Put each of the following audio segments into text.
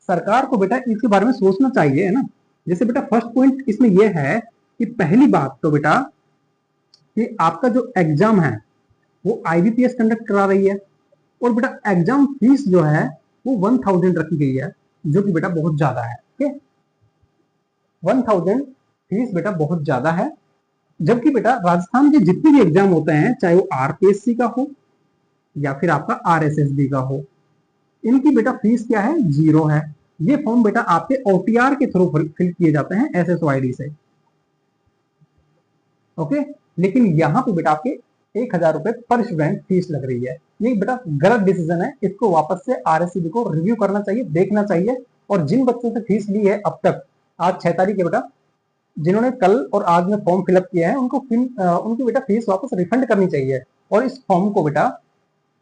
सरकार को बेटा इसके बारे में सोचना चाहिए, है ना। जैसे बेटा फर्स्ट पॉइंट इसमें यह है कि पहली बात तो बेटा कि आपका जो एग्जाम है वो आईबीपीएस कंडक्ट करा रही है, और बेटा एग्जाम फीस जो है वो 1000 रखी गई है, जो कि बेटा बहुत ज्यादा है। ओके, 1000 फीस बेटा बहुत ज्यादा है। जबकि बेटा राजस्थान के जितने भी एग्जाम होते हैं, चाहे वो आरपीएससी का हो या फिर आपका आरएसएसबी का हो, इनकी बेटा फीस क्या है, 0 है। ये फॉर्म बेटा आपके ओटीआर के थ्रू फिल किए जाते हैं एसएसओआईडी से। ओके, लेकिन यहाँ पे बेटा आपके 1000 रुपए पर स्टूडेंट फीस लग रही है। ये बेटा गलत डिसीजन है, इसको वापस से आरएससीबी को रिव्यू करना चाहिए, देखना चाहिए। और जिन बच्चों से फीस ली है अब तक, आज 6 तारीख है बेटा, जिन्होंने कल और आज में फॉर्म फिलअप किया है उनकी बेटा फीस वापस रिफंड करनी चाहिए। और इस फॉर्म को बेटा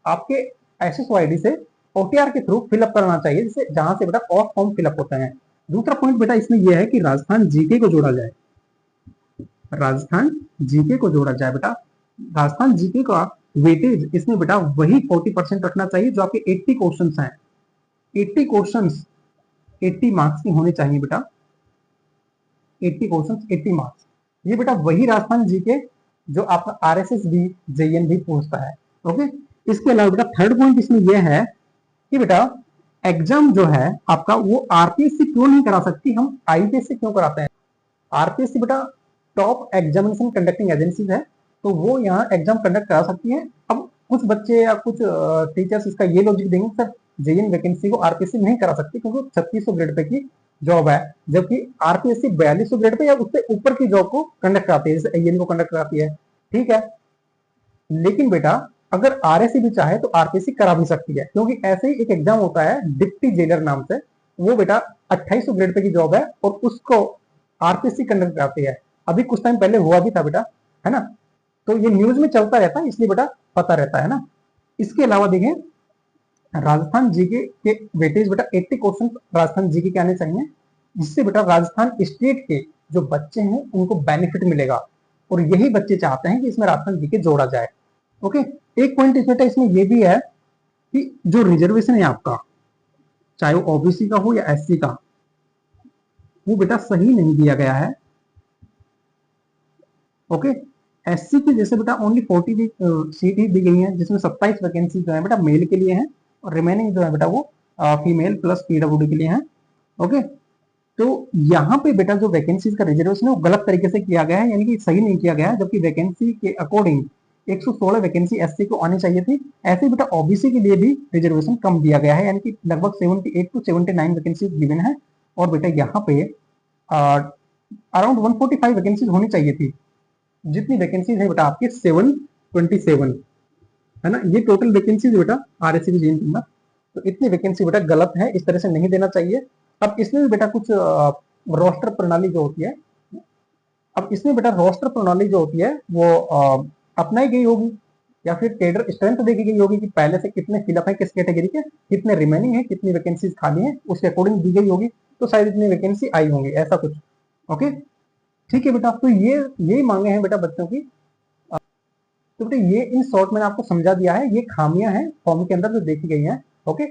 आपके एसएसओआईडी से ओटीआर के थ्रू फिलअप करना चाहिए, जिससे जहां से बेटा ऑफ फॉर्म फिलअप होते हैं। दूसरा पॉइंट बेटा इसमें यह है कि राजस्थान जीके को जोड़ा जाए, राजस्थान जीके को जोड़ा जाए बेटा। राजस्थान जीके का वेटेज इसमें बेटा वही 40% रखना चाहिए जो आपके 80 क्वेश्चंस हैं। 80 क्वेश्चंस 80 मार्क्स के होने चाहिए बेटा, 80 क्वेश्चंस 80 मार्क्स। ये बेटा वही राजस्थान जीके जो आपका आरएसएसबी जेईएन भी पूछता है। ओके, इसके अलावा बेटा थर्ड पॉइंट इसमें यह है कि बेटा एग्जाम जो है आपका वो आरपीएससी क्यों नहीं करा सकती, हम आईपीएससी क्यों कराते हैं। आरपीएससी बेटा टॉप एग्जामिनेशन कंडक्टिंग एजेंसी है, तो वो यहाँ एग्जाम कंडक्ट करा सकती है। अब कुछ बच्चे या कुछ टीचर्स इसका ये लॉजिक देंगे सर जेईएन वैकेंसी को आरपीएससी नहीं करा सकती क्योंकि 3600 ग्रेड पे की जॉब है, जबकि आरपीएससी 4200 ग्रेड पे या उससे ऊपर की जॉब को कंडक्ट कराती है, जैसे एएन को कंडक्ट कराती है। ठीक है, लेकिन बेटा अगर आरएससी भी चाहे तो आरपीएससी करा भी सकती है, क्योंकि ऐसे ही एक एग्जाम होता है डिप्टी जेलर नाम से, वो बेटा 2800 ग्रेड पे की जॉब है और उसको आरपीएससी कंडक्ट कराती है। अभी कुछ टाइम पहले हुआ भी था बेटा, है ना, तो ये न्यूज में चलता रहता है, इसलिए बेटा पता रहता है ना। इसके अलावा देखें राजस्थान जीके के वेटेज बेटा 80 क्वेश्चन राजस्थान जीके के आने चाहिए, जिससे बेटा राजस्थान स्टेट के जो बच्चे हैं उनको बेनिफिट मिलेगा, और यही बच्चे चाहते हैं कि इसमें राजस्थान जीके जोड़ा जाए। ओके, एक पॉइंट बेटा इसमें यह भी है कि जो रिजर्वेशन है आपका, चाहे वो ओबीसी का हो या एससी का, वो बेटा सही नहीं दिया गया है। ओके, एससी की जैसे बेटा ओनली 40 सीट ही दी गई है, जिसमें 27 वैकेंसी जो है बेटा मेल के लिए है, और रिमेनिंग जो है बेटा वो फीमेल प्लस पीडब्ल्यूडी के लिए है। ओके, तो यहाँ पे बेटा जो वैकेंसीज का रिजर्वेशन है वो गलत तरीके से किया गया है, यानी कि सही नहीं किया गया है, जबकि वैकेंसी के अकॉर्डिंग 116 वैकेंसी एससी को आनी चाहिए थी। ऐसे बेटा ओबीसी के लिए भी रिजर्वेशन कम दिया गया है, यानी कि लगभग 78 to 79 वैकेंसी गिवन है। और बेटा यहाँ पे अराउंड 145 वैकेंसीज होनी चाहिए थी, जितनी वैकेंसीज है बेटा आपके 727 है ना, ये टोटल वैकेंसीज बेटा आरएससी की जेन टीम। तो इतनी वैकेंसी बेटा गलत है, इस तरह से नहीं देना चाहिए। अब इसमें भी बेटा कुछ रोस्टर प्रणाली जो होती है, अब इसमें बेटा रोस्टर प्रणाली जो होती है वो अपनाई गई होगी, या फिर कैडर स्ट्रेंथ देखी गई होगी कि पहले से कितने फिलअप है किस कैटेगरी के, कितने रिमेनिंग है, कितनी वैकेंसीज खाली है, उसके अकॉर्डिंग दी गई होगी, तो शायद इतनी वैकेंसी आई होंगी, ऐसा कुछ। ओके, ठीक है बेटा, तो ये मांगे हैं बेटा बच्चों की। तो बेटा ये इन शॉर्ट मैंने आपको समझा दिया है, ये खामियां हैं फॉर्म के अंदर जो देखी गई हैं। ओके,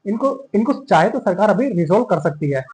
इनको चाहे तो सरकार अभी रिजोल्व कर सकती है।